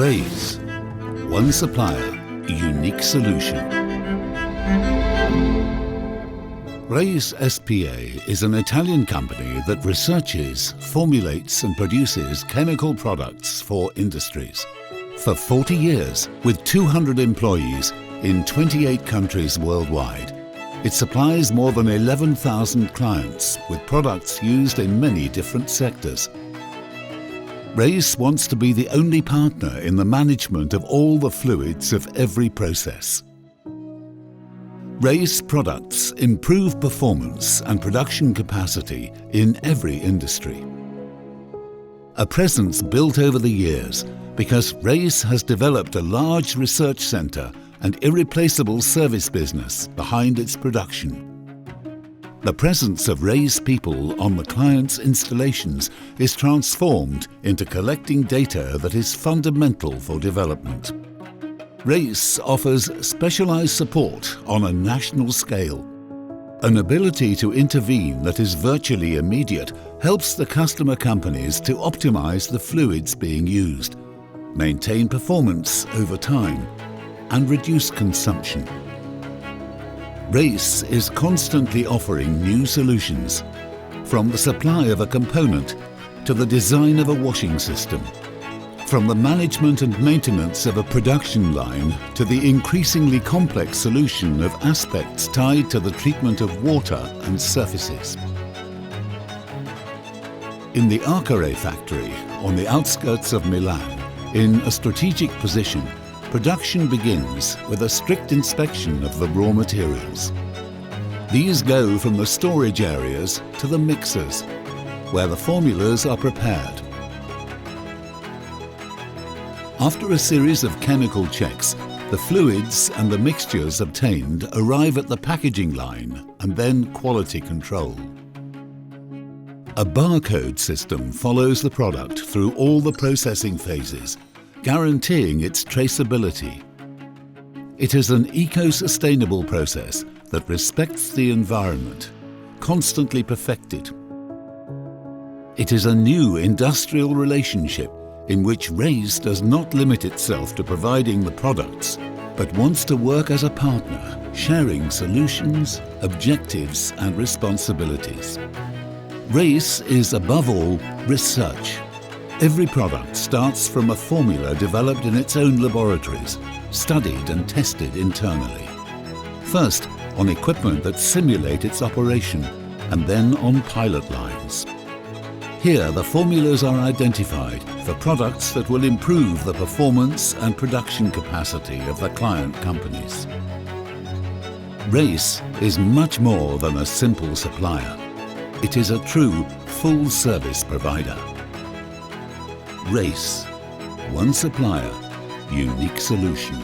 REYS, one supplier, unique solution. REYS S.p.A. is an Italian company that researches, formulates and produces chemical products for industries. For 40 years, with 200 employees in 28 countries worldwide, it supplies more than 11,000 clients with products used in many different sectors. REYS wants to be the only partner in the management of all the fluids of every process. REYS products improve performance and production capacity in every industry. A presence built over the years because REYS has developed a large research centre and irreplaceable service business behind its production. The presence of REYS people on the client's installations is transformed into collecting data that is fundamental for development. REYS offers specialized support on a national scale. An ability to intervene that is virtually immediate helps the customer companies to optimize the fluids being used, maintain performance over time, and reduce consumption. REYS is constantly offering new solutions, from the supply of a component to the design of a washing system, from the management and maintenance of a production line to the increasingly complex solution of aspects tied to the treatment of water and surfaces. In the REYS factory on the outskirts of Milan, in a strategic position, production begins with a strict inspection of the raw materials. These go from the storage areas to the mixers, where the formulas are prepared. After a series of chemical checks, the fluids and the mixtures obtained arrive at the packaging line and then quality control. A barcode system follows the product through all the processing phases, guaranteeing its traceability. It is an eco-sustainable process that respects the environment, constantly perfected. It is a new industrial relationship in which REYS does not limit itself to providing the products, but wants to work as a partner, sharing solutions, objectives and responsibilities. REYS is above all research. Every product starts from a formula developed in its own laboratories, studied and tested internally. First, on equipment that simulate its operation, and then on pilot lines. Here, the formulas are identified for products that will improve the performance and production capacity of the client companies. REYS is much more than a simple supplier. It is a true full-service provider. REYS, one supplier, unique solution.